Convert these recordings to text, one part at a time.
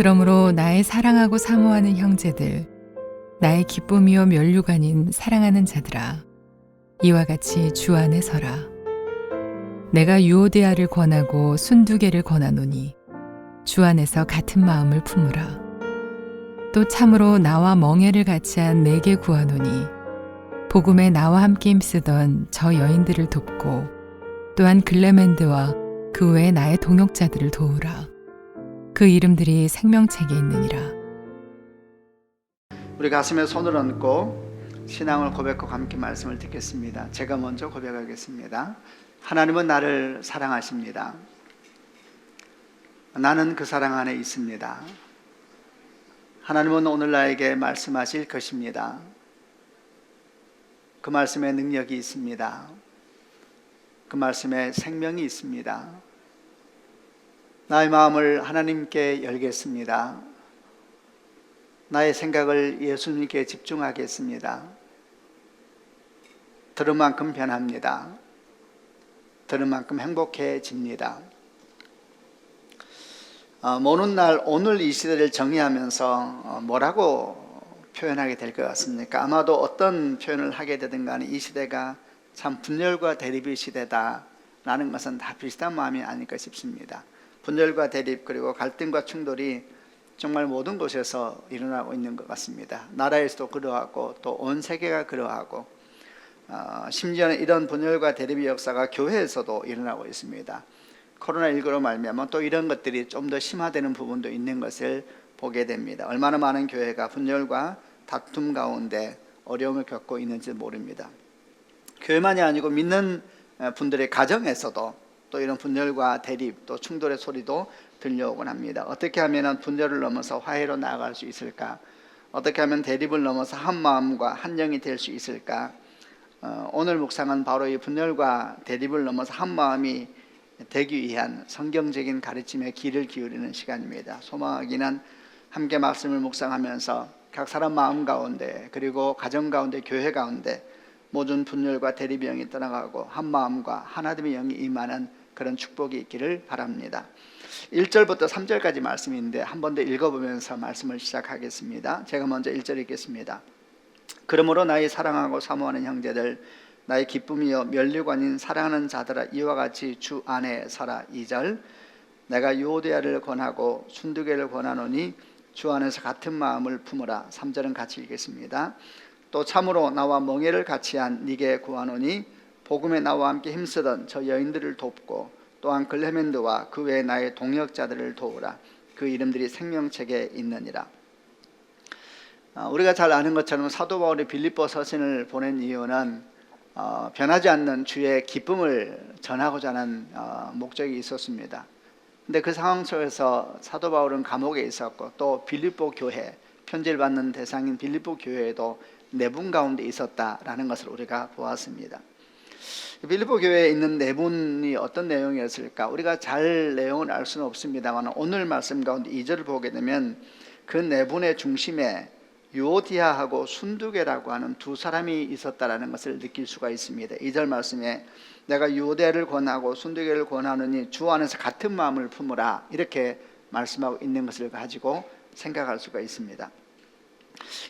그러므로 나의 사랑하고 사모하는 형제들, 나의 기쁨이요 면류관인 사랑하는 자들아, 이와 같이 주 안에 서라. 내가 유오데아를 권하고 순두개를 권하노니 주 안에서 같은 마음을 품으라. 또 참으로 나와 멍에를 같이한 내게 구하노니 복음에 나와 함께 힘쓰던 저 여인들을 돕고 또한 글레멘드와 그 외에 나의 동역자들을 도우라. 그 이름들이 생명책에 있느니라. 우리 가슴에 손을 얹고 신앙을 고백하고 함께 말씀을 듣겠습니다. 제가 먼저 고백하겠습니다. 하나님은 나를 사랑하십니다. 나는 그 사랑 안에 있습니다. 하나님은 오늘 나에게 말씀하실 것입니다. 그 말씀에 능력이 있습니다. 그 말씀에 생명이 있습니다. 나의 마음을 하나님께 열겠습니다. 나의 생각을 예수님께 집중하겠습니다. 들은 만큼 변합니다. 들은 만큼 행복해집니다. 모는 날 오늘 이 시대를 정의하면서 뭐라고 표현하게 될 것 같습니까? 아마도 어떤 표현을 하게 되든 간에 이 시대가 참 분열과 대립의 시대다라는 것은 다 비슷한 마음이 아닐까 싶습니다. 분열과 대립 그리고 갈등과 충돌이 정말 모든 곳에서 일어나고 있는 것 같습니다. 나라에서도 그러하고 또 온 세계가 그러하고 심지어는 이런 분열과 대립의 역사가 교회에서도 일어나고 있습니다. 코로나19로 말미암아 또 이런 것들이 좀 더 심화되는 부분도 있는 것을 보게 됩니다. 얼마나 많은 교회가 분열과 다툼 가운데 어려움을 겪고 있는지 모릅니다. 교회만이 아니고 믿는 분들의 가정에서도 또 이런 분열과 대립 또 충돌의 소리도 들려오곤 합니다. 어떻게 하면 분열을 넘어서 화해로 나아갈 수 있을까? 어떻게 하면 대립을 넘어서 한 마음과 한 영이 될 수 있을까? 오늘 묵상은 바로 이 분열과 대립을 넘어서 한 마음이 되기 위한 성경적인 가르침에 귀를 기울이는 시간입니다. 소망하기는 함께 말씀을 묵상하면서 각 사람 마음 가운데 그리고 가정 가운데 교회 가운데 모든 분열과 대립의 영이 떠나가고 한 마음과 하나님의 영이 임하는 그런 축복이 있기를 바랍니다. 1절부터 3절까지 말씀인데 한 번 더 읽어보면서 말씀을 시작하겠습니다. 제가 먼저 1절 읽겠습니다. 그러므로 나의 사랑하고 사모하는 형제들, 나의 기쁨이요 면류관인 사랑하는 자들아, 이와 같이 주 안에 서라. 2절, 내가 유오데아를 권하고 순두개를 권하노니 주 안에서 같은 마음을 품으라. 3절은 같이 읽겠습니다. 또 참으로 나와 멍에를 같이한 네게 구하노니 복음에 나와 함께 힘쓰던 저 여인들을 돕고 또한 글레멘드와 그 외에 나의 동역자들을 도우라. 그 이름들이 생명책에 있느니라. 우리가 잘 아는 것처럼 사도 바울이 빌립보 서신을 보낸 이유는 변하지 않는 주의 기쁨을 전하고자 하는 목적이 있었습니다. 근데 그 상황 속에서 사도 바울은 감옥에 있었고 또 빌립보 교회, 편지를 받는 대상인 빌립보 교회에도 내분 가운데 있었다라는 것을 우리가 보았습니다. 빌립보 교회에 있는 내분이 어떤 내용이었을까? 우리가 잘 내용을 알 수는 없습니다만 오늘 말씀 가운데 2절을 보게 되면 그 내분의 중심에 유오디아하고 순두개라고 하는 두 사람이 있었다라는 것을 느낄 수가 있습니다. 2절 말씀에 내가 유오디아를 권하고 순두개를 권하느니 주 안에서 같은 마음을 품으라, 이렇게 말씀하고 있는 것을 가지고 생각할 수가 있습니다.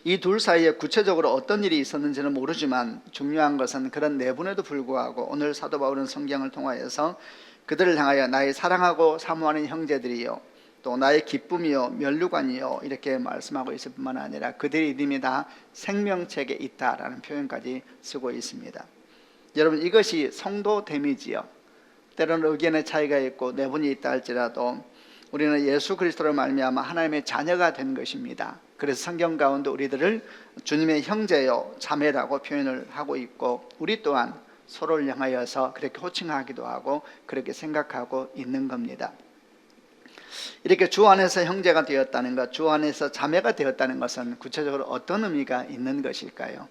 이 둘 사이에 구체적으로 어떤 일이 있었는지는 모르지만 중요한 것은 그런 내분에도 불구하고 오늘 사도 바울은 성경을 통하여서 그들을 향하여 나의 사랑하고 사모하는 형제들이요 또 나의 기쁨이요 면류관이요 이렇게 말씀하고 있을 뿐만 아니라 그들의 이름이 다 생명책에 있다라는 표현까지 쓰고 있습니다. 여러분, 이것이 성도됨이지요. 때로는 의견의 차이가 있고 내분이 있다 할지라도 우리는 예수 그리스도로 말미암아 하나님의 자녀가 된 것입니다. 그래서 성경 가운데 우리들을 주님의 형제요 자매라고 표현을 하고 있고 우리 또한 서로를 향하여서 그렇게 호칭하기도 하고 그렇게 생각하고 있는 겁니다. 이렇게 주 안에서 형제가 되었다는 것, 주 안에서 자매가 되었다는 것은 구체적으로 어떤 의미가 있는 것일까요?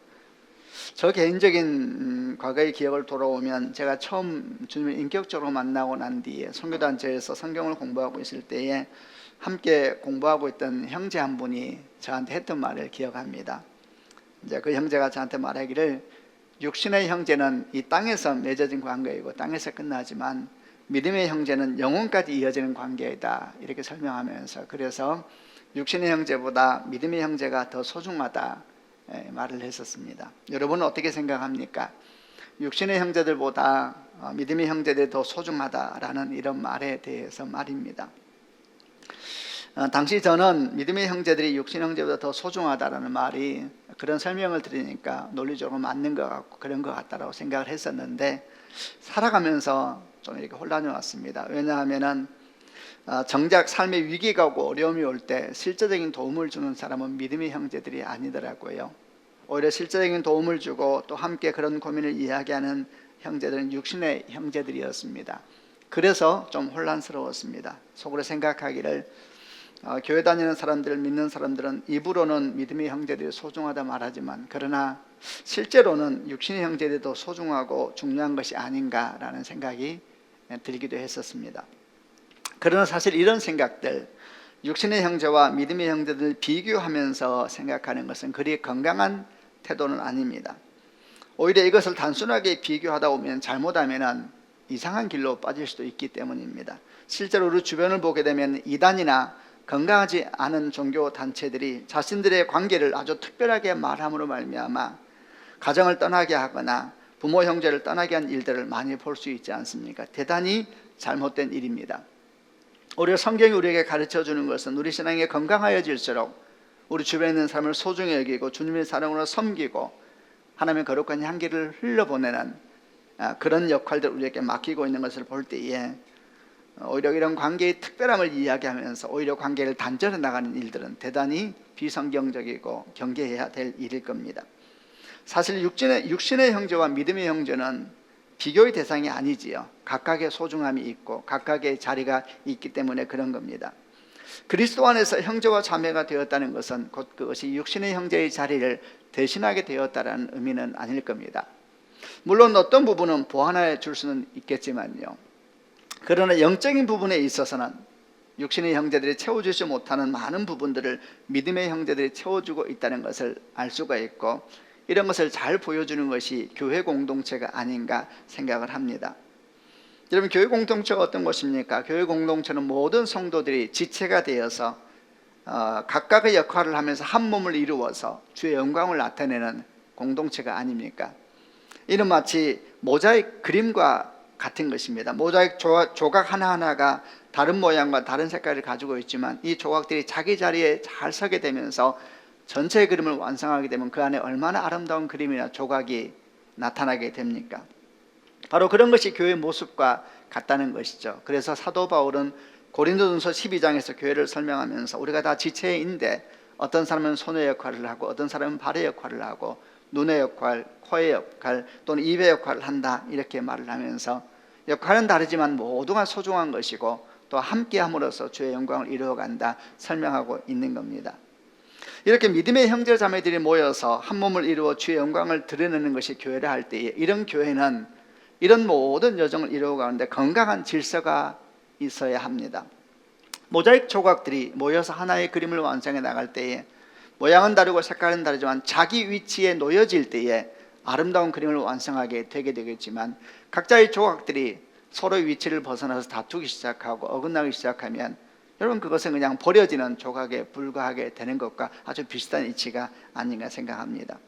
저 개인적인 과거의 기억을 돌아오면 제가 처음 주님을 인격적으로 만나고 난 뒤에 선교단체에서 성경을 공부하고 있을 때에 함께 공부하고 있던 형제 한 분이 저한테 했던 말을 기억합니다. 이제 그 형제가 저한테 말하기를 육신의 형제는 이 땅에서 맺어진 관계이고 땅에서 끝나지만 믿음의 형제는 영혼까지 이어지는 관계이다 이렇게 설명하면서, 그래서 육신의 형제보다 믿음의 형제가 더 소중하다 말을 했었습니다. 여러분은 어떻게 생각합니까? 육신의 형제들보다 믿음의 형제들이 더 소중하다라는 이런 말에 대해서 말입니다. 당시 저는 믿음의 형제들이 육신 형제보다 더 소중하다라는 말이 그런 설명을 들으니까 논리적으로 맞는 것 같고 그런 것 같다라고 생각을 했었는데, 살아가면서 좀 이렇게 혼란이 왔습니다. 왜냐하면은 정작 삶의 위기가 오고 어려움이 올 때 실제적인 도움을 주는 사람은 믿음의 형제들이 아니더라고요. 오히려 실제적인 도움을 주고 또 함께 그런 고민을 이야기하는 형제들은 육신의 형제들이었습니다. 그래서 좀 혼란스러웠습니다. 속으로 생각하기를 교회 다니는 사람들, 믿는 사람들은 입으로는 믿음의 형제들이 소중하다 말하지만 그러나 실제로는 육신의 형제들이 더 소중하고 중요한 것이 아닌가라는 생각이 들기도 했었습니다. 그러나 사실 이런 생각들, 육신의 형제와 믿음의 형제들을 비교하면서 생각하는 것은 그리 건강한 태도는 아닙니다. 오히려 이것을 단순하게 비교하다 보면 잘못하면 이상한 길로 빠질 수도 있기 때문입니다. 실제로 우리 주변을 보게 되면 이단이나 건강하지 않은 종교 단체들이 자신들의 관계를 아주 특별하게 말함으로 말미암아 가정을 떠나게 하거나 부모 형제를 떠나게 한 일들을 많이 볼 수 있지 않습니까? 대단히 잘못된 일입니다. 오히려 성경이 우리에게 가르쳐주는 것은 우리 신앙이 건강하여질수록 우리 주변에 있는 사람을 소중히 여기고 주님의 사랑으로 섬기고 하나님의 거룩한 향기를 흘려보내는 그런 역할들을 우리에게 맡기고 있는 것을 볼 때에 오히려 이런 관계의 특별함을 이야기하면서 오히려 관계를 단절해 나가는 일들은 대단히 비성경적이고 경계해야 될 일일 겁니다. 사실 육신의 형제와 믿음의 형제는 비교의 대상이 아니지요. 각각의 소중함이 있고 각각의 자리가 있기 때문에 그런 겁니다. 그리스도 안에서 형제와 자매가 되었다는 것은 곧 그것이 육신의 형제의 자리를 대신하게 되었다는 의미는 아닐 겁니다. 물론 어떤 부분은 보완해 줄 수는 있겠지만요. 그러나 영적인 부분에 있어서는 육신의 형제들이 채워주지 못하는 많은 부분들을 믿음의 형제들이 채워주고 있다는 것을 알 수가 있고, 이런 것을 잘 보여주는 것이 교회 공동체가 아닌가 생각을 합니다. 여러분, 교회 공동체가 어떤 것입니까? 교회 공동체는 모든 성도들이 지체가 되어서 각각의 역할을 하면서 한 몸을 이루어서 주의 영광을 나타내는 공동체가 아닙니까? 이는 마치 모자이크 그림과 같은 것입니다. 모자이크 조각 하나하나가 다른 모양과 다른 색깔을 가지고 있지만 이 조각들이 자기 자리에 잘 서게 되면서 전체 그림을 완성하게 되면 그 안에 얼마나 아름다운 그림이나 조각이 나타나게 됩니까? 바로 그런 것이 교회의 모습과 같다는 것이죠. 그래서 사도 바울은 고린도전서 12장에서 교회를 설명하면서 우리가 다 지체인데 어떤 사람은 손의 역할을 하고 어떤 사람은 발의 역할을 하고 눈의 역할, 코의 역할 또는 입의 역할을 한다 이렇게 말을 하면서 역할은 다르지만 모두가 소중한 것이고 또 함께함으로써 주의 영광을 이루어간다 설명하고 있는 겁니다. 이렇게 믿음의 형제 자매들이 모여서 한 몸을 이루어 주의 영광을 드러내는 것이 교회라 할 때에 이런 교회는 이런 모든 여정을 이루어가는데 건강한 질서가 있어야 합니다. 모자이크 조각들이 모여서 하나의 그림을 완성해 나갈 때에 모양은 다르고 색깔은 다르지만 자기 위치에 놓여질 때에 아름다운 그림을 완성하게 되게 되겠지만 각자의 조각들이 서로의 위치를 벗어나서 다투기 시작하고 어긋나기 시작하면 여러분 그것은 그냥 버려지는 조각에 불과하게 되는 것과 아주 비슷한 이치가 아닌가 생각합니다.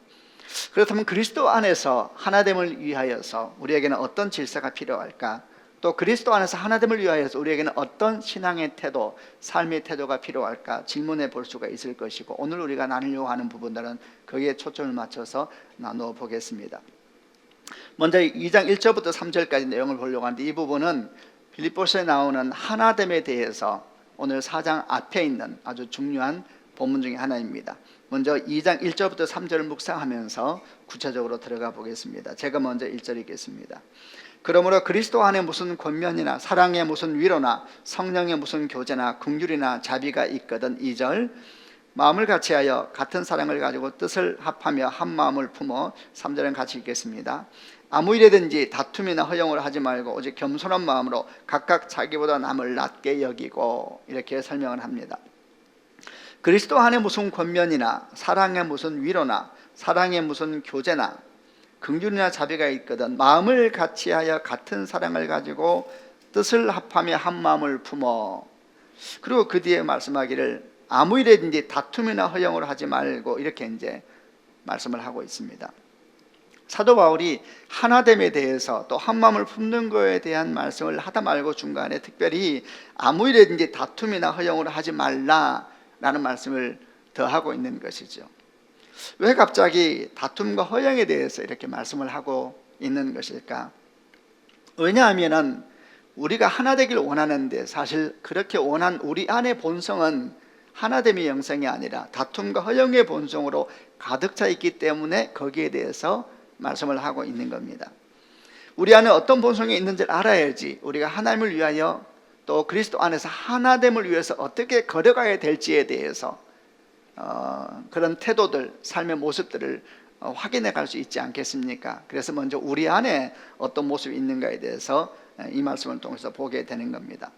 그렇다면 그리스도 안에서 하나됨을 위하여서 우리에게는 어떤 질서가 필요할까? 또 그리스도 안에서 하나됨을 위하여서 우리에게는 어떤 신앙의 태도, 삶의 태도가 필요할까 질문해 볼 수가 있을 것이고 오늘 우리가 나누려고 하는 부분들은 거기에 초점을 맞춰서 나누어 보겠습니다. 먼저 2장 1절부터 3절까지 내용을 보려고 하는데 이 부분은 빌립보서에 나오는 하나됨에 대해서 오늘 4장 앞에 있는 아주 중요한 본문 중에 하나입니다. 먼저 2장 1절부터 3절을 묵상하면서 구체적으로 들어가 보겠습니다. 제가 먼저 1절 읽겠습니다. 그러므로 그리스도 안에 무슨 권면이나 사랑에 무슨 위로나 성령에 무슨 교제나 긍휼이나 자비가 있거든 2절 마음을 같이하여 같은 사랑을 가지고 뜻을 합하며 한 마음을 품어 3절은 같이 읽겠습니다. 아무 일에든지 다툼이나 허용을 하지 말고 오직 겸손한 마음으로 각각 자기보다 남을 낮게 여기고 이렇게 설명을 합니다. 그리스도 안에 무슨 권면이나 사랑에 무슨 위로나 사랑에 무슨 교제나 긍휼이나 자비가 있거든 마음을 같이하여 같은 사랑을 가지고 뜻을 합하며 한 마음을 품어. 그리고 그 뒤에 말씀하기를 아무 일에든지 다툼이나 허영을 하지 말고, 이렇게 이제 말씀을 하고 있습니다. 사도 바울이 하나됨에 대해서 또 한 마음을 품는 거에 대한 말씀을 하다 말고 중간에 특별히 아무 일에든지 다툼이나 허영을 하지 말라라는 말씀을 더하고 있는 것이죠. 왜 갑자기 다툼과 허영에 대해서 이렇게 말씀을 하고 있는 것일까? 왜냐하면 우리가 하나 되길 원하는데, 사실 그렇게 원한 우리 안의 본성은 하나됨의 영성이 아니라 다툼과 허영의 본성으로 가득 차 있기 때문에 거기에 대해서 말씀을 하고 있는 겁니다. 우리 안에 어떤 본성이 있는지를 알아야지 우리가 하나님을 위하여 또 그리스도 안에서 하나됨을 위해서 어떻게 걸어가야 될지에 대해서 그런 태도들, 삶의 모습들을 확인해 갈 수 있지 않겠습니까? 그래서 먼저 우리 안에 어떤 모습이 있는가에 대해서 이 말씀을 통해서 보게 되는 겁니다.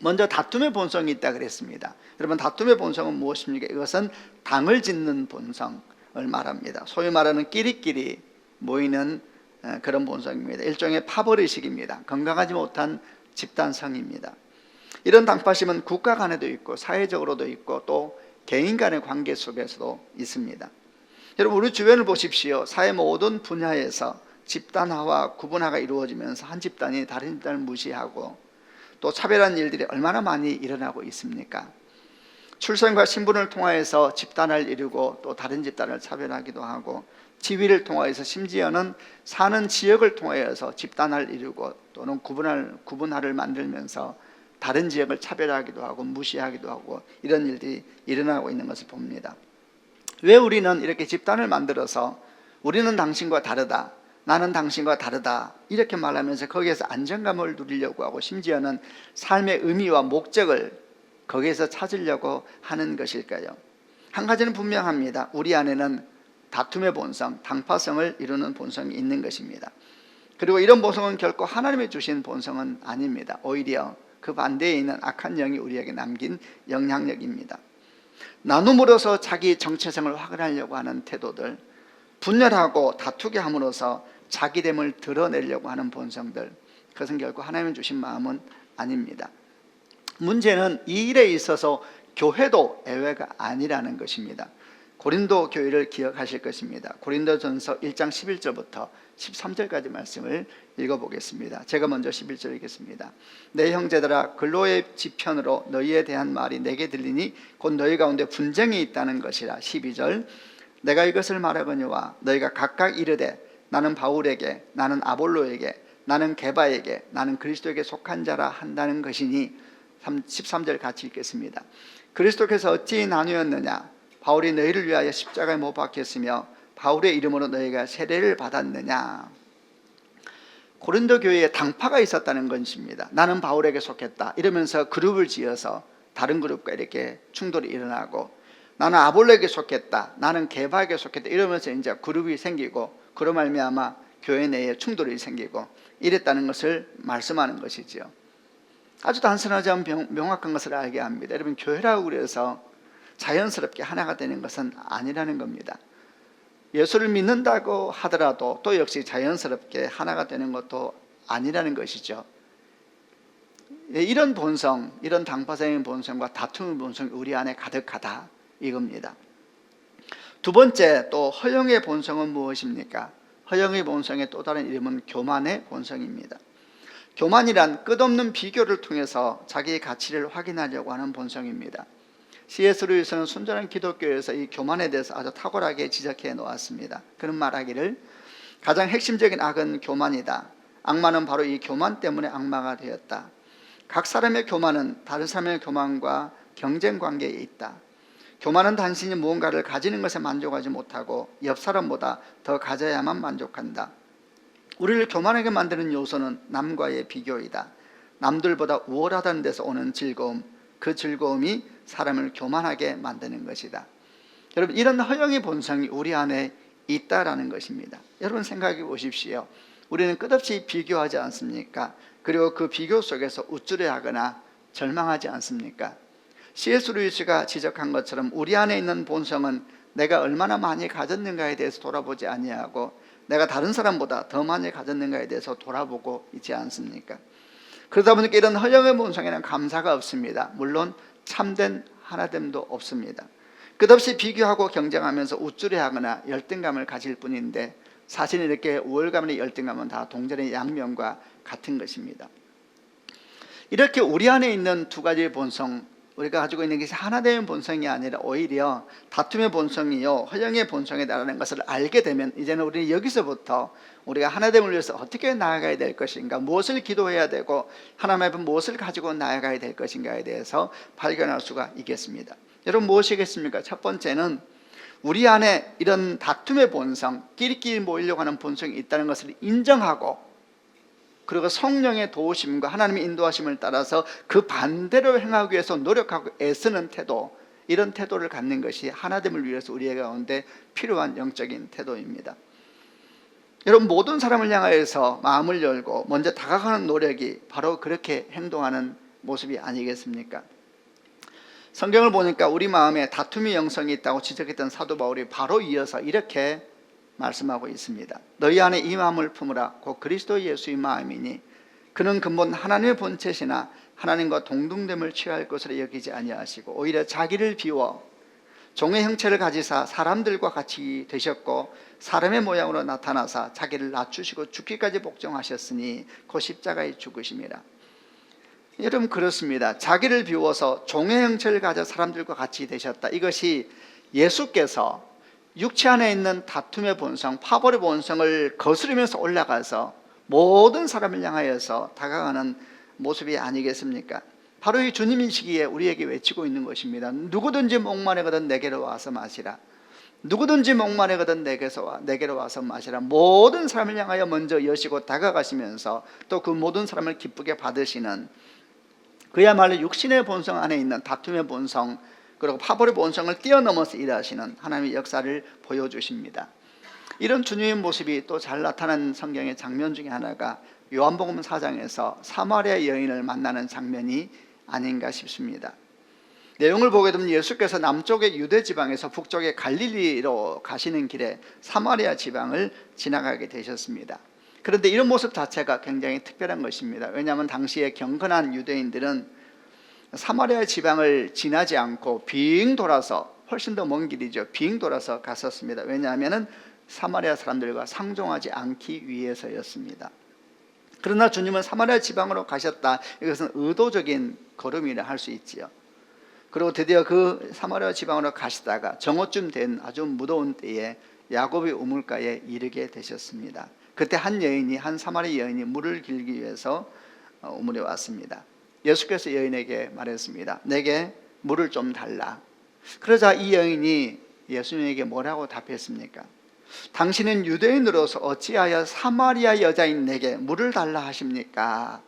먼저 다툼의 본성이 있다 그랬습니다. 여러분, 다툼의 본성은 무엇입니까? 이것은 당을 짓는 본성을 말합니다. 소위 말하는 끼리끼리 모이는 그런 본성입니다. 일종의 파벌의식입니다. 건강하지 못한 집단성입니다. 이런 당파심은 국가 간에도 있고 사회적으로도 있고 또 개인 간의 관계 속에서도 있습니다. 여러분, 우리 주변을 보십시오. 사회 모든 분야에서 집단화와 구분화가 이루어지면서 한 집단이 다른 집단을 무시하고 또 차별한 일들이 얼마나 많이 일어나고 있습니까? 출생과 신분을 통하여서 집단을 이루고 또 다른 집단을 차별하기도 하고, 지위를 통하여서 심지어는 사는 지역을 통하여서 집단을 이루고 또는 구분화를 만들면서 다른 지역을 차별하기도 하고 무시하기도 하고, 이런 일들이 일어나고 있는 것을 봅니다. 왜 우리는 이렇게 집단을 만들어서 우리는 당신과 다르다, 나는 당신과 다르다 이렇게 말하면서 거기에서 안정감을 누리려고 하고, 심지어는 삶의 의미와 목적을 거기에서 찾으려고 하는 것일까요? 한 가지는 분명합니다. 우리 안에는 다툼의 본성, 당파성을 이루는 본성이 있는 것입니다. 그리고 이런 본성은 결코 하나님이 주신 본성은 아닙니다. 오히려 그 반대에 있는 악한 영이 우리에게 남긴 영향력입니다. 나눔으로서 자기 정체성을 확인하려고 하는 태도들, 분열하고 다투게 함으로써 자기됨을 드러내려고 하는 본성들, 그것은 결코 하나님이 주신 마음은 아닙니다. 문제는 이 일에 있어서 교회도 예외가 아니라는 것입니다. 고린도 교회를 기억하실 것입니다. 고린도전서 1장 11절부터 13절까지 말씀을 읽어보겠습니다. 제가 먼저 11절 읽겠습니다. 내 형제들아, 근로의 지편으로 너희에 대한 말이 내게 들리니 곧 너희 가운데 분쟁이 있다는 것이라. 12절, 내가 이것을 말하거니와 너희가 각각 이르되 나는 바울에게, 나는 아볼로에게, 나는 게바에게, 나는 그리스도에게 속한 자라 한다는 것이니. 13절 같이 읽겠습니다. 그리스도께서 어찌 나누었느냐? 바울이 너희를 위하여 십자가에 못 박혔으며 바울의 이름으로 너희가 세례를 받았느냐? 고린도 교회에 당파가 있었다는 것입니다. 나는 바울에게 속했다 이러면서 그룹을 지어서 다른 그룹과 이렇게 충돌이 일어나고, 나는 아볼로에게 속했다, 나는 게바에게 속했다 이러면서 이제 그룹이 생기고, 그로 말미암아 교회 내에 충돌이 생기고 이랬다는 것을 말씀하는 것이지요. 아주 단순하지 않은 명확한 것을 알게 합니다. 여러분, 교회라고 그래서 자연스럽게 하나가 되는 것은 아니라는 겁니다. 예수를 믿는다고 하더라도 또 역시 자연스럽게 하나가 되는 것도 아니라는 것이죠. 이런 본성, 이런 당파적인 본성과 다툼의 본성이 우리 안에 가득하다 이겁니다. 두 번째, 또 허영의 본성은 무엇입니까? 허영의 본성의 또 다른 이름은 교만의 본성입니다. 교만이란 끝없는 비교를 통해서 자기의 가치를 확인하려고 하는 본성입니다. C.S. 루이스는 순전한 기독교에서 이 교만에 대해서 아주 탁월하게 지적해 놓았습니다. 그는 말하기를, 가장 핵심적인 악은 교만이다. 악마는 바로 이 교만 때문에 악마가 되었다. 각 사람의 교만은 다른 사람의 교만과 경쟁 관계에 있다. 교만은 단순히 무언가를 가지는 것에 만족하지 못하고 옆 사람보다 더 가져야만 만족한다. 우리를 교만하게 만드는 요소는 남과의 비교이다. 남들보다 우월하다는 데서 오는 즐거움, 그 즐거움이 사람을 교만하게 만드는 것이다. 여러분, 이런 허영의 본성이 우리 안에 있다라는 것입니다. 여러분, 생각해 보십시오. 우리는 끝없이 비교하지 않습니까? 그리고 그 비교 속에서 우쭐해하거나 절망하지 않습니까? C.S. 루이스가 지적한 것처럼 우리 안에 있는 본성은 내가 얼마나 많이 가졌는가에 대해서 돌아보지 아니하고 내가 다른 사람보다 더 많이 가졌는가에 대해서 돌아보고 있지 않습니까? 그러다 보니까 이런 허영의 본성에는 감사가 없습니다. 물론 참된 하나됨도 없습니다. 끝없이 비교하고 경쟁하면서 우쭐해하거나 열등감을 가질 뿐인데, 사실 이렇게 우월감이나 열등감은 다 동전의 양면과 같은 것입니다. 이렇게 우리 안에 있는 두 가지의 본성, 우리가 가지고 있는 것이 하나됨의 본성이 아니라 오히려 다툼의 본성이요 허영의 본성이라는 것을 알게 되면, 이제는 우리는 여기서부터 우리가 하나됨을 위해서 어떻게 나아가야 될 것인가, 무엇을 기도해야 되고 하나님 앞에 무엇을 가지고 나아가야 될 것인가에 대해서 발견할 수가 있겠습니다. 여러분, 무엇이겠습니까? 첫 번째는 우리 안에 이런 다툼의 본성, 끼리끼리 모이려고 하는 본성이 있다는 것을 인정하고, 그리고 성령의 도우심과 하나님의 인도하심을 따라서 그 반대로 행하기 위해서 노력하고 애쓰는 태도, 이런 태도를 갖는 것이 하나됨을 위해서 우리 가운데 필요한 영적인 태도입니다. 여러분, 모든 사람을 향하여서 마음을 열고 먼저 다가가는 노력이 바로 그렇게 행동하는 모습이 아니겠습니까? 성경을 보니까 우리 마음에 다툼의 영성이 있다고 지적했던 사도 바울이 바로 이어서 이렇게 말씀하고 있습니다. 너희 안에 이 마음을 품으라. 곧 그리스도 예수의 마음이니 그는 근본 하나님의 본체시나 하나님과 동등됨을 취할 것으로 여기지 아니하시고 오히려 자기를 비워 종의 형체를 가지사 사람들과 같이 되셨고 사람의 모양으로 나타나사 자기를 낮추시고 죽기까지 복종하셨으니 곧 십자가에 죽으심이라. 여러분, 그렇습니다. 자기를 비워서 종의 형체를 가져 사람들과 같이 되셨다. 이것이 예수께서 육체 안에 있는 다툼의 본성, 파벌의 본성을 거스르면서 올라가서 모든 사람을 향하여서 다가가는 모습이 아니겠습니까? 바로 이 주님이 시기에 우리에게 외치고 있는 것입니다. 누구든지 목마르거든 내게로 와서 마시라. 누구든지 목마르거든 내게로 와서 마시라. 모든 사람을 향하여 먼저 여시고 다가가시면서 또 그 모든 사람을 기쁘게 받으시는, 그야말로 육신의 본성 안에 있는 다툼의 본성, 그리고 파벌의 본성을 뛰어넘어서 일하시는 하나님의 역사를 보여주십니다. 이런 주님의 모습이 또 잘 나타난 성경의 장면 중에 하나가 요한복음 4장에서 사마리아 여인을 만나는 장면이 아닌가 싶습니다. 내용을 보게 되면 예수께서 남쪽의 유대 지방에서 북쪽의 갈릴리로 가시는 길에 사마리아 지방을 지나가게 되셨습니다. 그런데 이런 모습 자체가 굉장히 특별한 것입니다. 왜냐하면 당시에 경건한 유대인들은 사마리아 지방을 지나지 않고 빙 돌아서, 훨씬 더 먼 길이죠, 빙 돌아서 갔었습니다. 왜냐하면 사마리아 사람들과 상종하지 않기 위해서였습니다. 그러나 주님은 사마리아 지방으로 가셨다. 이것은 의도적인 걸음이라 할 수 있지요. 그리고 드디어 그 사마리아 지방으로 가시다가 정오쯤 된 아주 무더운 때에 야곱의 우물가에 이르게 되셨습니다. 그때 한 사마리아 여인이 물을 길기 위해서 우물에 왔습니다. 예수께서 여인에게 말했습니다. 내게 물을 좀 달라. 그러자 이 여인이 예수님에게 뭐라고 답했습니까? 당신은 유대인으로서 어찌하여 사마리아 여자인 내게 물을 달라 하십니까?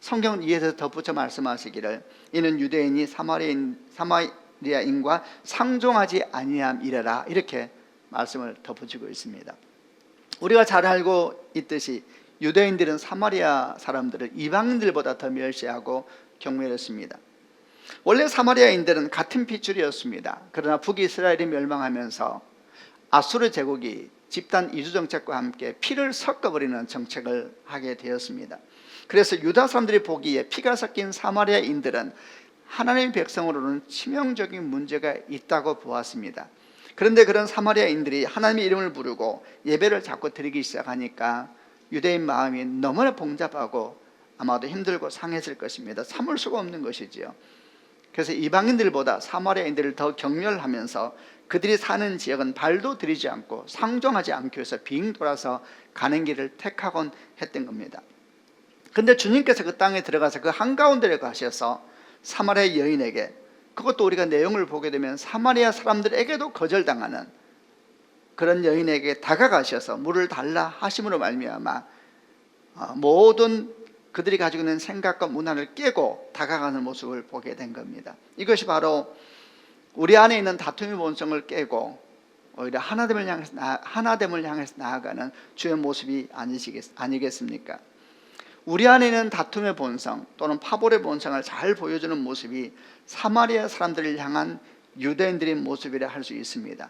성경은 이에서 덧붙여 말씀하시기를 이는 유대인이 사마리아인과 상종하지 아니함이라라, 이렇게 말씀을 덧붙이고 있습니다. 우리가 잘 알고 있듯이 유대인들은 사마리아 사람들을 이방인들보다 더 멸시하고 경멸했습니다. 원래 사마리아인들은 같은 핏줄이었습니다. 그러나 북이스라엘이 멸망하면서 아수르 제국이 집단 이주 정책과 함께 피를 섞어버리는 정책을 하게 되었습니다. 그래서 유다 사람들이 보기에 피가 섞인 사마리아인들은 하나님의 백성으로는 치명적인 문제가 있다고 보았습니다. 그런데 그런 사마리아인들이 하나님의 이름을 부르고 예배를 자꾸 드리기 시작하니까 유대인 마음이 너무나 복잡하고 아마도 힘들고 상했을 것입니다. 참을 수가 없는 것이지요. 그래서 이방인들보다 사마리아인들을 더 경멸하면서 그들이 사는 지역은 발도 들이지 않고 상종하지 않기 위해서 빙 돌아서 가는 길을 택하곤 했던 겁니다. 그런데 주님께서 그 땅에 들어가서 그 한가운데를 가셔서 사마리아 여인에게, 그것도 우리가 내용을 보게 되면 사마리아 사람들에게도 거절당하는 그런 여인에게 다가가셔서 물을 달라 하심으로 말미암아 모든 그들이 가지고 있는 생각과 문화를 깨고 다가가는 모습을 보게 된 겁니다. 이것이 바로 우리 안에 있는 다툼의 본성을 깨고 오히려 하나됨을 향해서 나아가는 주의 모습이 아니겠습니까? 우리 안에 있는 다툼의 본성 또는 파벌의 본성을 잘 보여주는 모습이 사마리아 사람들을 향한 유대인들의 모습이라 할 수 있습니다.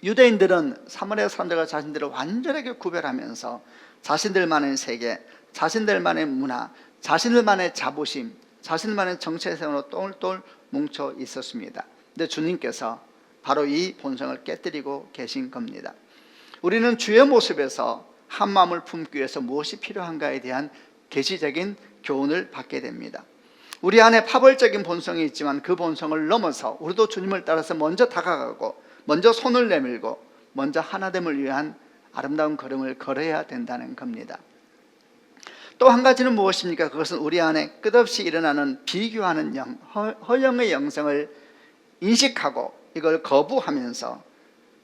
유대인들은 사마리아 사람들과 자신들을 완전하게 구별하면서 자신들만의 세계, 자신들만의 문화, 자신들만의 자부심, 자신만의 정체성으로 똘똘 뭉쳐 있었습니다. 근데 주님께서 바로 이 본성을 깨뜨리고 계신 겁니다. 우리는 주의 모습에서 한 마음을 품기 위해서 무엇이 필요한가에 대한 계시적인 교훈을 받게 됩니다. 우리 안에 파벌적인 본성이 있지만 그 본성을 넘어서 우리도 주님을 따라서 먼저 다가가고 먼저 손을 내밀고 먼저 하나됨을 위한 아름다운 걸음을 걸어야 된다는 겁니다. 또 한 가지는 무엇입니까? 그것은 우리 안에 끝없이 일어나는 비교하는 허영의 영성을 인식하고 이걸 거부하면서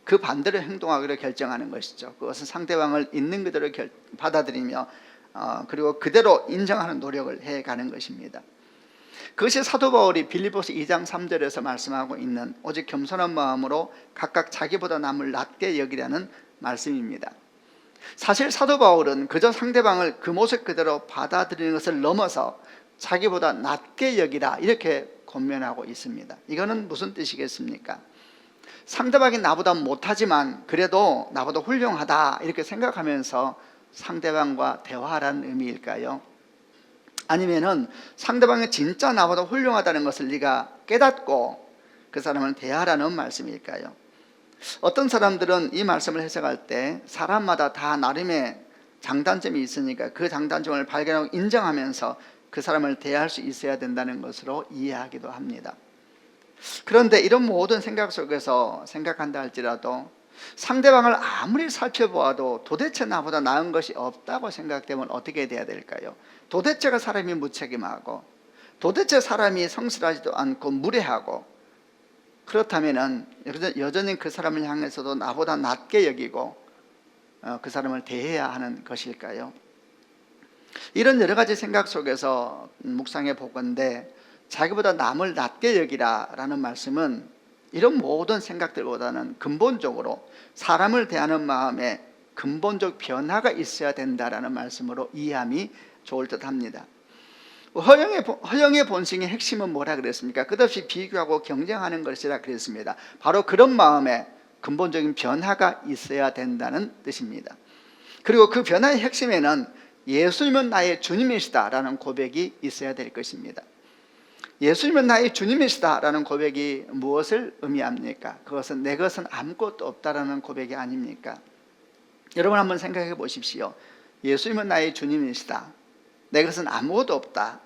그 반대로 행동하기로 결정하는 것이죠. 그것은 상대방을 있는 그대로 받아들이며 그리고 그대로 인정하는 노력을 해가는 것입니다. 그것이 사도 바울이 빌립보서 2장 3절에서 말씀하고 있는 오직 겸손한 마음으로 각각 자기보다 남을 낮게 여기라는 말씀입니다. 사실 사도 바울은 그저 상대방을 그 모습 그대로 받아들이는 것을 넘어서 자기보다 낮게 여기라 이렇게 권면하고 있습니다. 이거는 무슨 뜻이겠습니까? 상대방이 나보다 못하지만 그래도 나보다 훌륭하다 이렇게 생각하면서 상대방과 대화하라는 의미일까요? 아니면은 상대방이 진짜 나보다 훌륭하다는 것을 네가 깨닫고 그 사람을 대하라는 말씀일까요? 어떤 사람들은 이 말씀을 해석할 때 사람마다 다 나름의 장단점이 있으니까 그 장단점을 발견하고 인정하면서 그 사람을 대할 수 있어야 된다는 것으로 이해하기도 합니다. 그런데 이런 모든 생각 속에서 생각한다 할지라도 상대방을 아무리 살펴보아도 도대체 나보다 나은 것이 없다고 생각되면 어떻게 돼야 될까요? 도대체가 사람이 무책임하고 도대체 사람이 성실하지도 않고 무례하고 그렇다면 여전히 그 사람을 향해서도 나보다 낮게 여기고 그 사람을 대해야 하는 것일까요? 이런 여러 가지 생각 속에서 묵상해 보건대 자기보다 남을 낮게 여기라 라는 말씀은 이런 모든 생각들보다는 근본적으로 사람을 대하는 마음에 근본적 변화가 있어야 된다라는 말씀으로 이해함이 좋을 듯 합니다. 허영의 본성의 핵심은 뭐라 그랬습니까? 끝없이 비교하고 경쟁하는 것이라 그랬습니다. 바로 그런 마음에 근본적인 변화가 있어야 된다는 뜻입니다. 그리고 그 변화의 핵심에는 예수님은 나의 주님이시다 라는 고백이 있어야 될 것입니다. 예수님은 나의 주님이시다 라는 고백이 무엇을 의미합니까? 그것은 내 것은 아무것도 없다라는 고백이 아닙니까? 여러분 한번 생각해 보십시오. 예수님은 나의 주님이시다, 내 것은 아무것도 없다,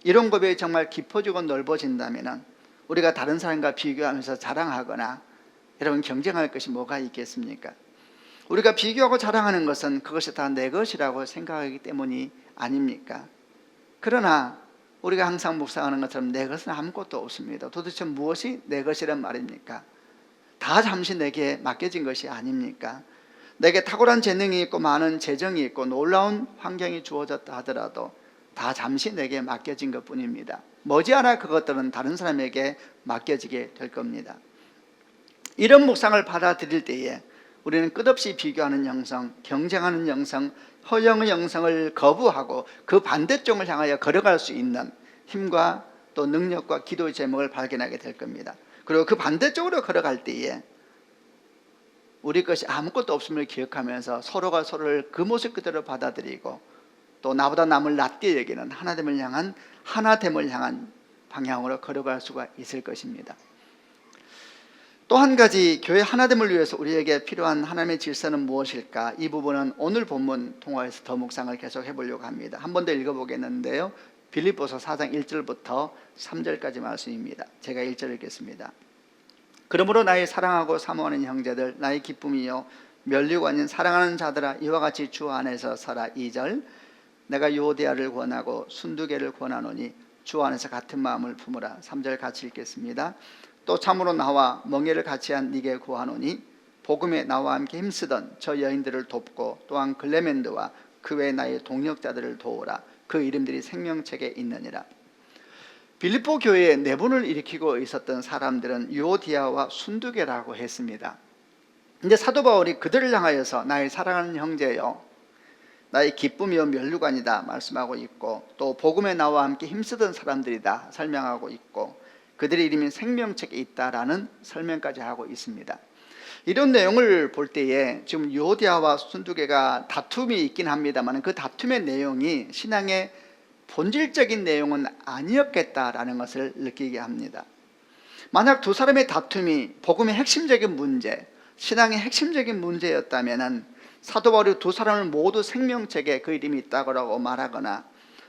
이런 고백이 정말 깊어지고 넓어진다면 우리가 다른 사람과 비교하면서 자랑하거나 여러분 경쟁할 것이 뭐가 있겠습니까? 우리가 비교하고 자랑하는 것은 그것이 다 내 것이라고 생각하기 때문이 아닙니까? 그러나 우리가 항상 묵상하는 것처럼 내 것은 아무것도 없습니다. 도대체 무엇이 내 것이란 말입니까? 다 잠시 내게 맡겨진 것이 아닙니까? 내게 탁월한 재능이 있고 많은 재정이 있고 놀라운 환경이 주어졌다 하더라도 다 잠시 내게 맡겨진 것뿐입니다. 머지않아 그것들은 다른 사람에게 맡겨지게 될 겁니다. 이런 묵상을 받아들일 때에 우리는 끝없이 비교하는 영성, 경쟁하는 영성, 허영의 영성을 거부하고 그 반대쪽을 향하여 걸어갈 수 있는 힘과 또 능력과 기도의 제목을 발견하게 될 겁니다. 그리고 그 반대쪽으로 걸어갈 때에 우리 것이 아무것도 없음을 기억하면서 서로가 서로를 그 모습 그대로 받아들이고 또 나보다 남을 낮게 여기는 하나됨을 향한 방향으로 걸어갈 수가 있을 것입니다. 또 한 가지 교회 하나됨을 위해서 우리에게 필요한 하나님의 질서는 무엇일까? 이 부분은 오늘 본문 통화에서 더 묵상을 계속 해보려고 합니다. 한 번 더 읽어보겠는데요. 빌립보서 4장 1절부터 3절까지 말씀입니다. 제가 1절 읽겠습니다. 그러므로 나의 사랑하고 사모하는 형제들, 나의 기쁨이요 멸류가 아닌 사랑하는 자들아, 이와 같이 주 안에서 살아. 2절, 내가 유오디아를 권하고 순두개를 권하노니 주 안에서 같은 마음을 품으라. 3절 같이 읽겠습니다. 또 참으로 나와 멍에를 같이 한 네게 구하노니 복음에 나와 함께 힘쓰던 저 여인들을 돕고 또한 글레멘드와 그 외 나의 동역자들을 도우라. 그 이름들이 생명책에 있느니라. 빌립보 교회에 내분을 일으키고 있었던 사람들은 유오디아와 순두개라고 했습니다. 이제 사도 바울이 그들을 향하여서 나의 사랑하는 형제여, 나의 기쁨이요 면류관이다 말씀하고 있고, 또 복음에 나와 함께 힘쓰던 사람들이다 설명하고 있고, 그들의 이름이 생명책에 있다라는 설명까지 하고 있습니다. 이런 내용을 볼 때에 지금 유오디아와 순두개가 다툼이 있긴 합니다만 그 다툼의 내용이 신앙의 본질적인 내용은 아니었겠다라는 것을 느끼게 합니다. 만약 두 사람의 다툼이 복음의 핵심적인 문제, 신앙의 핵심적인 문제였다면 사도 바울이 두 사람을 모두 생명책에 그 이름이 있다고 말하거나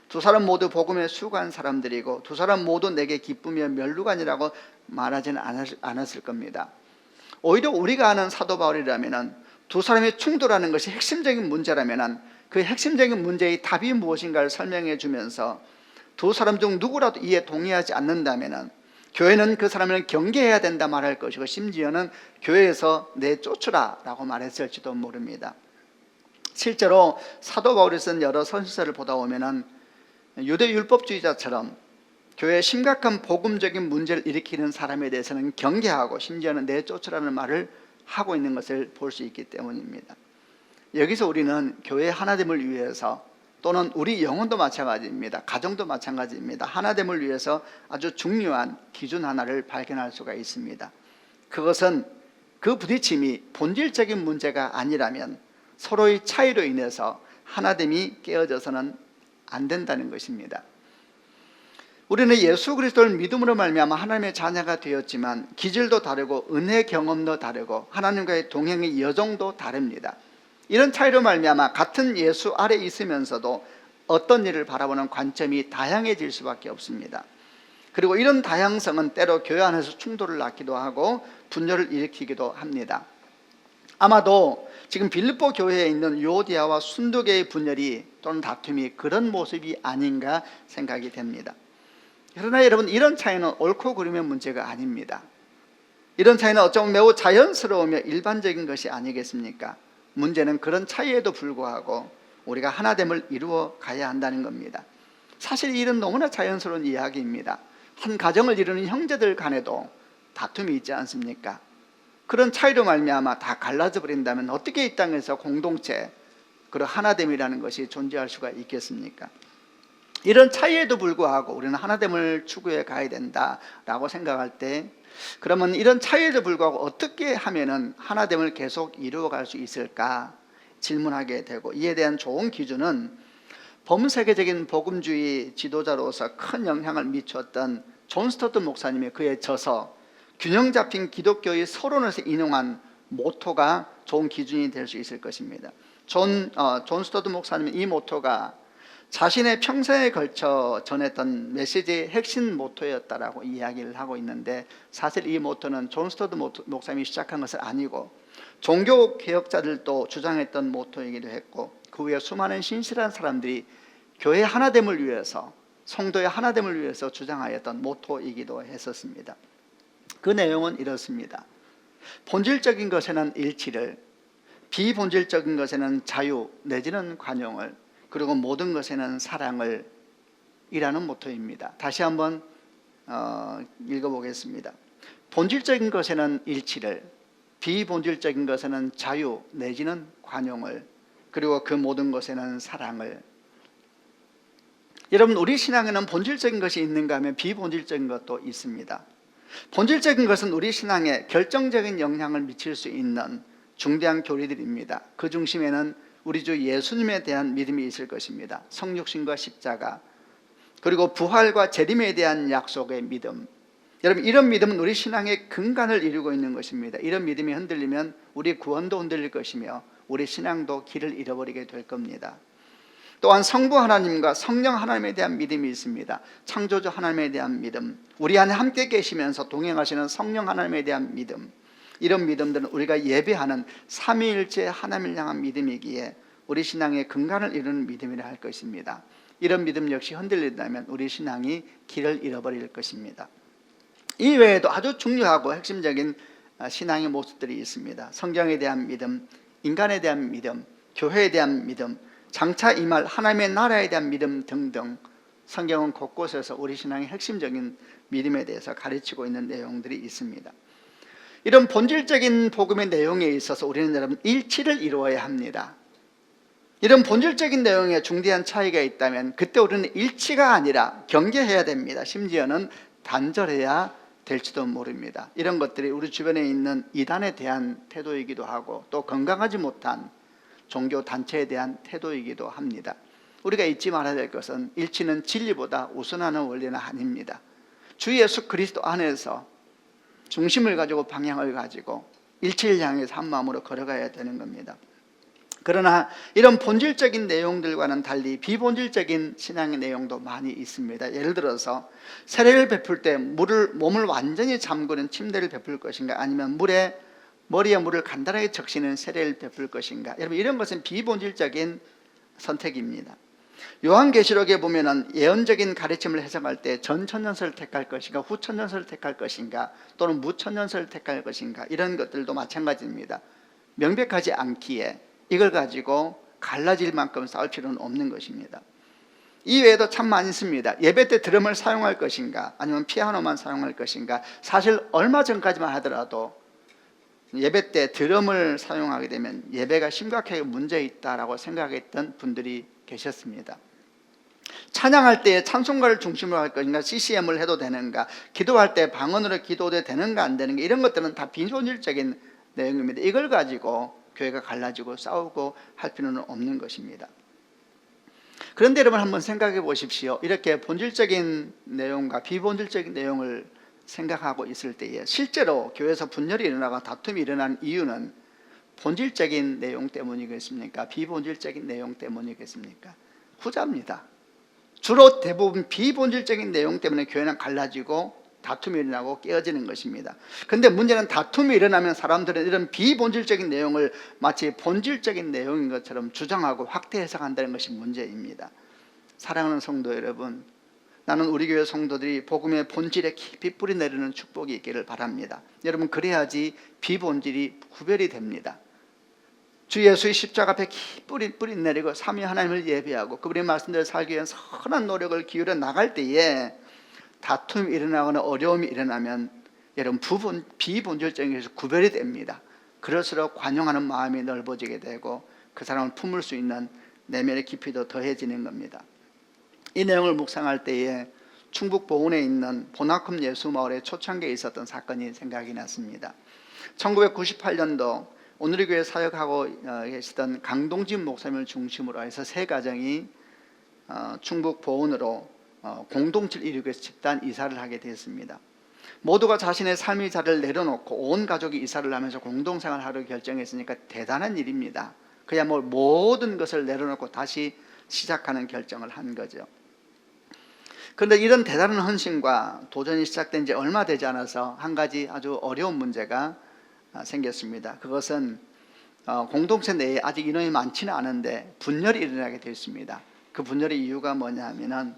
두 사람 모두 복음에 수고한 사람들이고 두 사람 모두 내게 기쁨이며 면류관이라고 말하지는 않았을 겁니다. 오히려 우리가 아는 사도 바울이라면 두 사람이 충돌하는 것이 핵심적인 문제라면 그 핵심적인 문제의 답이 무엇인가를 설명해 주면서 두 사람 중 누구라도 이에 동의하지 않는다면 교회는 그 사람을 경계해야 된다 말할 것이고 심지어는 교회에서 내쫓으라 라고 말했을지도 모릅니다. 실제로 사도 바울이 쓴 여러 선지서를 보다 보면 유대 율법주의자처럼 교회에 심각한 복음적인 문제를 일으키는 사람에 대해서는 경계하고 심지어는 내쫓으라는 말을 하고 있는 것을 볼 수 있기 때문입니다. 여기서 우리는 교회 하나됨을 위해서 또는 우리 영혼도 마찬가지입니다. 가정도 마찬가지입니다. 하나됨을 위해서 아주 중요한 기준 하나를 발견할 수가 있습니다. 그것은 그 부딪힘이 본질적인 문제가 아니라면 서로의 차이로 인해서 하나됨이 깨어져서는 안 된다는 것입니다. 우리는 예수 그리스도를 믿음으로 말미암아 하나님의 자녀가 되었지만 기질도 다르고 은혜 경험도 다르고 하나님과의 동행의 여정도 다릅니다. 이런 차이로 말미암아 같은 예수 아래 있으면서도 어떤 일을 바라보는 관점이 다양해질 수밖에 없습니다. 그리고 이런 다양성은 때로 교회 안에서 충돌을 낳기도 하고 분열을 일으키기도 합니다. 아마도 지금 빌립보 교회에 있는 유오디아와 순도계의 분열이 또는 다툼이 그런 모습이 아닌가 생각이 됩니다. 그러나 여러분, 이런 차이는 옳고 그름의 문제가 아닙니다. 이런 차이는 어쩌면 매우 자연스러우며 일반적인 것이 아니겠습니까? 문제는 그런 차이에도 불구하고 우리가 하나됨을 이루어 가야 한다는 겁니다. 사실 이 일은 너무나 자연스러운 이야기입니다. 한 가정을 이루는 형제들 간에도 다툼이 있지 않습니까? 그런 차이로 말미암아 다 갈라져 버린다면 어떻게 이 땅에서 공동체, 그리고 하나됨이라는 것이 존재할 수가 있겠습니까? 이런 차이에도 불구하고 우리는 하나됨을 추구해 가야 된다라고 생각할 때, 그러면 이런 차이에도 불구하고 어떻게 하면은 하나됨을 계속 이루어갈 수 있을까 질문하게 되고, 이에 대한 좋은 기준은 범세계적인 복음주의 지도자로서 큰 영향을 미쳤던 존 스토트 목사님의 그의 저서 균형 잡힌 기독교의 서론에서 인용한 모토가 좋은 기준이 될 수 있을 것입니다. 존 스토트 목사님은 이 모토가 자신의 평생에 걸쳐 전했던 메시지의 핵심 모토였다라고 이야기를 하고 있는데, 사실 이 모토는 존 스토트 목사님이 시작한 것은 아니고 종교 개혁자들도 주장했던 모토이기도 했고, 그 후에 수많은 신실한 사람들이 교회 하나됨을 위해서, 성도의 하나됨을 위해서 주장하였던 모토이기도 했었습니다. 그 내용은 이렇습니다. 본질적인 것에는 일치를, 비본질적인 것에는 자유 내지는 관용을, 그리고 모든 것에는 사랑을 이라는 모토입니다. 다시 한번 읽어보겠습니다. 본질적인 것에는 일치를, 비본질적인 것에는 자유 내지는 관용을, 그리고 그 모든 것에는 사랑을. 여러분, 우리 신앙에는 본질적인 것이 있는가 하면 비본질적인 것도 있습니다. 본질적인 것은 우리 신앙에 결정적인 영향을 미칠 수 있는 중대한 교리들입니다. 그 중심에는 우리 주 예수님에 대한 믿음이 있을 것입니다. 성육신과 십자가, 그리고 부활과 재림에 대한 약속의 믿음. 여러분, 이런 믿음은 우리 신앙의 근간을 이루고 있는 것입니다. 이런 믿음이 흔들리면 우리 구원도 흔들릴 것이며 우리 신앙도 길을 잃어버리게 될 겁니다. 또한 성부 하나님과 성령 하나님에 대한 믿음이 있습니다. 창조주 하나님에 대한 믿음, 우리 안에 함께 계시면서 동행하시는 성령 하나님에 대한 믿음. 이런 믿음들은 우리가 예배하는 삼위일체 하나님을 향한 믿음이기에 우리 신앙의 근간을 이루는 믿음이라 할 것입니다. 이런 믿음 역시 흔들린다면 우리 신앙이 길을 잃어버릴 것입니다. 이 외에도 아주 중요하고 핵심적인 신앙의 모습들이 있습니다. 성경에 대한 믿음, 인간에 대한 믿음, 교회에 대한 믿음, 장차 임할 하나님의 나라에 대한 믿음 등등, 성경은 곳곳에서 우리 신앙의 핵심적인 믿음에 대해서 가르치고 있는 내용들이 있습니다. 이런 본질적인 복음의 내용에 있어서 우리는 여러분 일치를 이루어야 합니다. 이런 본질적인 내용에 중대한 차이가 있다면 그때 우리는 일치가 아니라 경계해야 됩니다. 심지어는 단절해야 될지도 모릅니다. 이런 것들이 우리 주변에 있는 이단에 대한 태도이기도 하고 또 건강하지 못한 종교 단체에 대한 태도이기도 합니다. 우리가 잊지 말아야 될 것은 일치는 진리보다 우선하는 원리는 아닙니다. 주 예수 그리스도 안에서 중심을 가지고 방향을 가지고 일치를 향해서 한 마음으로 걸어가야 되는 겁니다. 그러나 이런 본질적인 내용들과는 달리 비본질적인 신앙의 내용도 많이 있습니다. 예를 들어서 세례를 베풀 때 몸을 완전히 잠그는 침대를 베풀 것인가, 아니면 머리에 물을 간단하게 적시는 세례를 베풀 것인가. 여러분, 이런 것은 비본질적인 선택입니다. 요한계시록에 보면은 예언적인 가르침을 해석할 때 전천년설을 택할 것인가, 후천년설을 택할 것인가, 또는 무천년설을 택할 것인가, 이런 것들도 마찬가지입니다. 명백하지 않기에 이걸 가지고 갈라질 만큼 싸울 필요는 없는 것입니다. 이외에도 참 많이 있습니다. 예배 때 드럼을 사용할 것인가, 아니면 피아노만 사용할 것인가. 사실 얼마 전까지만 하더라도 예배 때 드럼을 사용하게 되면 예배가 심각하게 문제 있다라고 생각했던 분들이 계셨습니다. 찬양할 때 찬송가를 중심으로 할 것인가, CCM을 해도 되는가, 기도할 때 방언으로 기도해도 되는가 안 되는가, 이런 것들은 다 비본질적인 내용입니다. 이걸 가지고 교회가 갈라지고 싸우고 할 필요는 없는 것입니다. 그런데 여러분, 한번 생각해 보십시오. 이렇게 본질적인 내용과 비본질적인 내용을 생각하고 있을 때에 실제로 교회에서 분열이 일어나고 다툼이 일어난 이유는 본질적인 내용 때문이겠습니까? 비본질적인 내용 때문이겠습니까? 후자입니다. 주로 대부분 비본질적인 내용 때문에 교회는 갈라지고 다툼이 일어나고 깨어지는 것입니다. 그런데 문제는 다툼이 일어나면 사람들은 이런 비본질적인 내용을 마치 본질적인 내용인 것처럼 주장하고 확대 해석한다는 것이 문제입니다. 사랑하는 성도 여러분, 나는 우리 교회 성도들이 복음의 본질에 깊이 뿌리 내리는 축복이 있기를 바랍니다. 여러분, 그래야지 비본질이 구별이 됩니다. 주 예수의 십자가 앞에 깊이 뿌리 내리고 삼위 하나님을 예배하고 그분의 말씀대로 살기 위한 선한 노력을 기울여 나갈 때에 다툼이 일어나거나 어려움이 일어나면 여러분, 비본질적인 것에서 구별이 됩니다. 그럴수록 관용하는 마음이 넓어지게 되고 그 사람을 품을 수 있는 내면의 깊이도 더해지는 겁니다. 이 내용을 묵상할 때에 충북 보은에 있는 보나큼 예수마을의 초창기에 있었던 사건이 생각이 났습니다. 1998년도 오늘의 교회 사역하고 계시던 강동진 목사님을 중심으로 해서 세 가정이 충북 보은으로 공동체를 이루기 위해서 집단 이사를 하게 되었습니다. 모두가 자신의 삶의 자리를 내려놓고 온 가족이 이사를 하면서 공동생활을 하려 결정했으니까 대단한 일입니다. 그야말로 모든 것을 내려놓고 다시 시작하는 결정을 한 거죠. 그런데 이런 대단한 헌신과 도전이 시작된 지 얼마 되지 않아서 한 가지 아주 어려운 문제가 생겼습니다. 그것은 공동체 내에 아직 인원이 많지는 않은데 분열이 일어나게 되었습니다. 그 분열의 이유가 뭐냐 하면은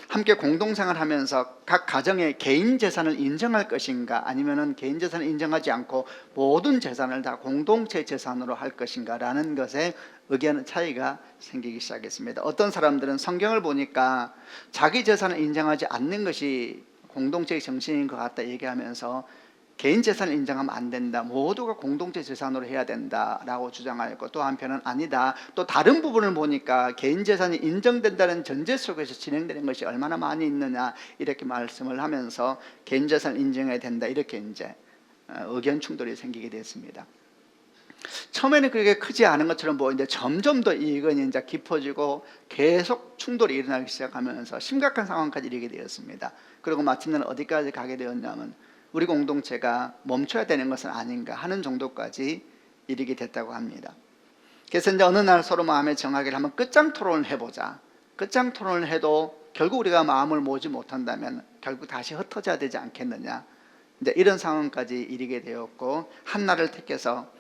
함께 공동생활하면서 각 가정의 개인 재산을 인정할 것인가, 아니면은 개인 재산을 인정하지 않고 모든 재산을 다 공동체 재산으로 할 것인가라는 것에 의견 차이가 생기기 시작했습니다. 어떤 사람들은 성경을 보니까 자기 재산을 인정하지 않는 것이 공동체의 정신인 것 같다 얘기하면서 개인 재산을 인정하면 안 된다, 모두가 공동체 재산으로 해야 된다라고 주장하였고, 또 한편은 아니다, 또 다른 부분을 보니까 개인 재산이 인정된다는 전제 속에서 진행되는 것이 얼마나 많이 있느냐, 이렇게 말씀을 하면서 개인 재산을 인정해야 된다, 이렇게 이제 의견 충돌이 생기게 됐습니다. 처음에는 그게 크지 않은 것처럼 보이는데 점점 더 이 의견이 이제 깊어지고 계속 충돌이 일어나기 시작하면서 심각한 상황까지 이르게 되었습니다. 그리고 마침내는 어디까지 가게 되었냐면 우리 공동체가 멈춰야 되는 것은 아닌가 하는 정도까지 이르게 됐다고 합니다. 그래서 이제 어느 날 서로 마음에 정하기를 한번 끝장 토론을 해보자. 끝장 토론을 해도 결국 우리가 마음을 모으지 못한다면 결국 다시 흩어져야 되지 않겠느냐, 이제 이런 상황까지 이르게 되었고, 한 날을 택해서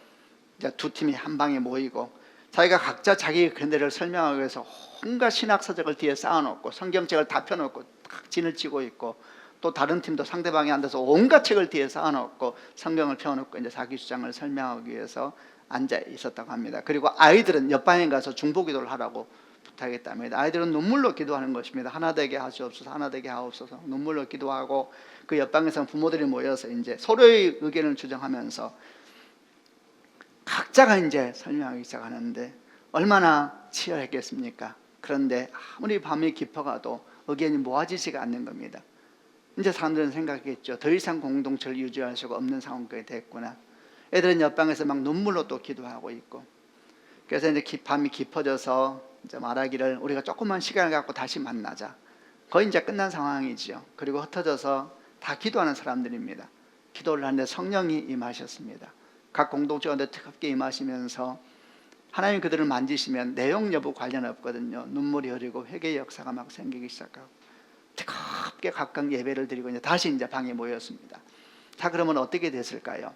이제 두 팀이 한 방에 모이고 자기가 각자 자기의 근대를 설명하기 위해서 온갖 신학서적을 뒤에 쌓아놓고 성경책을 다 펴놓고 탁 진을 치고 있고, 또 다른 팀도 상대방이 앉아서 온갖 책을 뒤에 쌓아놓고 성경을 펴놓고 이제 자기 주장을 설명하기 위해서 앉아 있었다고 합니다. 그리고 아이들은 옆방에 가서 중보기도를 하라고 부탁했답니다. 아이들은 눈물로 기도하는 것입니다. 하나 되게 하시옵소서, 하나 되게 하옵소서, 눈물로 기도하고, 그 옆방에서는 부모들이 모여서 이제 서로의 의견을 주장하면서 각자가 이제 설명하기 시작하는데 얼마나 치열했겠습니까? 그런데 아무리 밤이 깊어가도 의견이 모아지지가 않는 겁니다. 이제 사람들은 생각했죠. 더 이상 공동체를 유지할 수가 없는 상황까지 됐구나. 애들은 옆방에서 막 눈물로 또 기도하고 있고, 그래서 이제 밤이 깊어져서 이제 말하기를 우리가 조금만 시간을 갖고 다시 만나자. 거의 이제 끝난 상황이지요. 그리고 흩어져서 다 기도하는 사람들입니다. 기도를 하는데 성령이 임하셨습니다. 각 공동체원들 뜨겁게 임하시면서 하나님 그들을 만지시면 내용 여부 관련 없거든요. 눈물이 흐르고 회개의 역사가 막 생기기 시작하고 뜨겁게 각각 예배를 드리고 이제 다시 이제 방에 모였습니다. 자, 그러면 어떻게 됐을까요?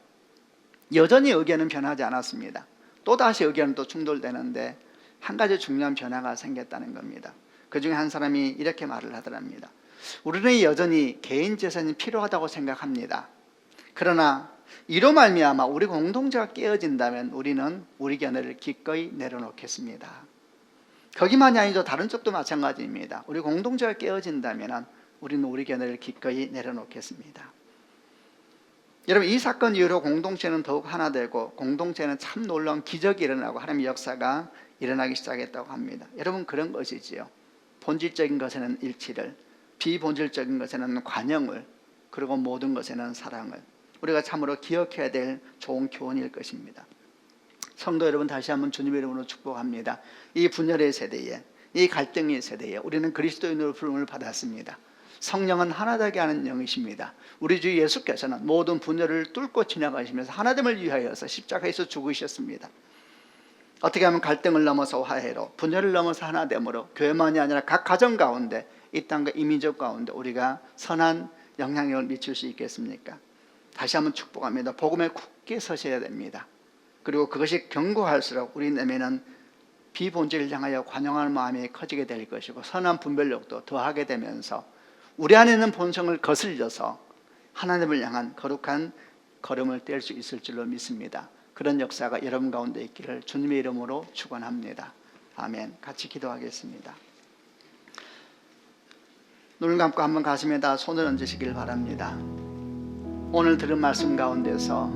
여전히 의견은 변하지 않았습니다. 또 다시 의견은 또 충돌되는데 한 가지 중요한 변화가 생겼다는 겁니다. 그 중에 한 사람이 이렇게 말을 하더랍니다. 우리는 여전히 개인 재산이 필요하다고 생각합니다. 그러나 이로 말미암아 우리 공동체가 깨어진다면 우리는 우리 견해를 기꺼이 내려놓겠습니다. 거기만이 아니죠. 다른 쪽도 마찬가지입니다. 우리 공동체가 깨어진다면 우리는 우리 견해를 기꺼이 내려놓겠습니다. 여러분, 이 사건 이후로 공동체는 더욱 하나 되고 공동체는 참 놀라운 기적이 일어나고 하나님의 역사가 일어나기 시작했다고 합니다. 여러분, 그런 것이지요. 본질적인 것에는 일치를, 비본질적인 것에는 관용을, 그리고 모든 것에는 사랑을 우리가 참으로 기억해야 될 좋은 교훈일 것입니다. 성도 여러분, 다시 한번 주님의 이름으로 축복합니다. 이 분열의 세대에, 이 갈등의 세대에 우리는 그리스도인으로 부름을 받았습니다. 성령은 하나되게 하는 영이십니다. 우리 주 예수께서는 모든 분열을 뚫고 지나가시면서 하나됨을 위하여서 십자가에서 죽으셨습니다. 어떻게 하면 갈등을 넘어서 화해로, 분열을 넘어서 하나됨으로 교회만이 아니라 각 가정 가운데, 이 땅과 이민족 가운데 우리가 선한 영향력을 미칠 수 있겠습니까? 다시 한번 축복합니다. 복음에 굳게 서셔야 됩니다. 그리고 그것이 견고할수록 우리 내면은 비본질을 향하여 관용하는 마음이 커지게 될 것이고 선한 분별력도 더하게 되면서 우리 안에 있는 본성을 거슬려서 하나님을 향한 거룩한 걸음을 뗄 수 있을 줄로 믿습니다. 그런 역사가 여러분 가운데 있기를 주님의 이름으로 축원합니다. 아멘. 같이 기도하겠습니다. 눈을 감고 한번 가슴에다 손을 얹으시길 바랍니다. 오늘 들은 말씀 가운데서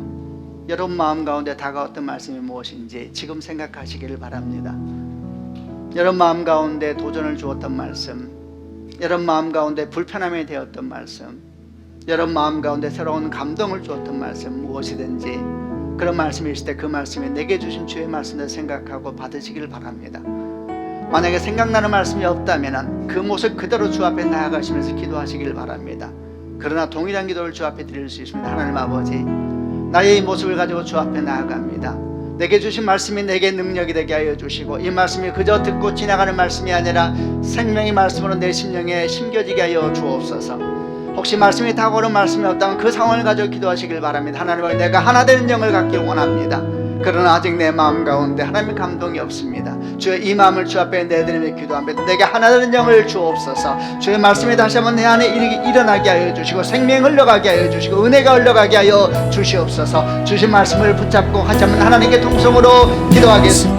여러분 마음 가운데 다가왔던 말씀이 무엇인지 지금 생각하시기를 바랍니다. 여러분 마음 가운데 도전을 주었던 말씀, 여러분 마음 가운데 불편함이 되었던 말씀, 여러분 마음 가운데 새로운 감동을 주었던 말씀 무엇이든지 그런 말씀이 있을 때 그 말씀이 내게 주신 주의 말씀을 생각하고 받으시기를 바랍니다. 만약에 생각나는 말씀이 없다면 그 모습 그대로 주 앞에 나아가시면서 기도하시기를 바랍니다. 그러나 동일한 기도를 주 앞에 드릴 수 있습니다. 하나님 아버지, 나의 이 모습을 가지고 주 앞에 나아갑니다. 내게 주신 말씀이 내게 능력이 되게 하여 주시고 이 말씀이 그저 듣고 지나가는 말씀이 아니라 생명의 말씀으로 내 심령에 심겨지게 하여 주옵소서. 혹시 말씀이 다가오는 말씀이 없다면 그 상황을 가지고 기도하시길 바랍니다. 하나님, 내가 하나 되는 영을 갖길 원합니다. 그러나 아직 내 마음 가운데 하나님의 감동이 없습니다. 주여, 이 마음을 주 앞에 내드리며 기도합니다. 내게 하나 되는 영을 주옵소서. 주의 말씀이 다시 한번 내 안에 일어나게 하여 주시고 생명이 흘러가게 하여 주시고 은혜가 흘러가게 하여 주시옵소서. 주신 말씀을 붙잡고 하자면 하나님께 통성으로 기도하겠습니다.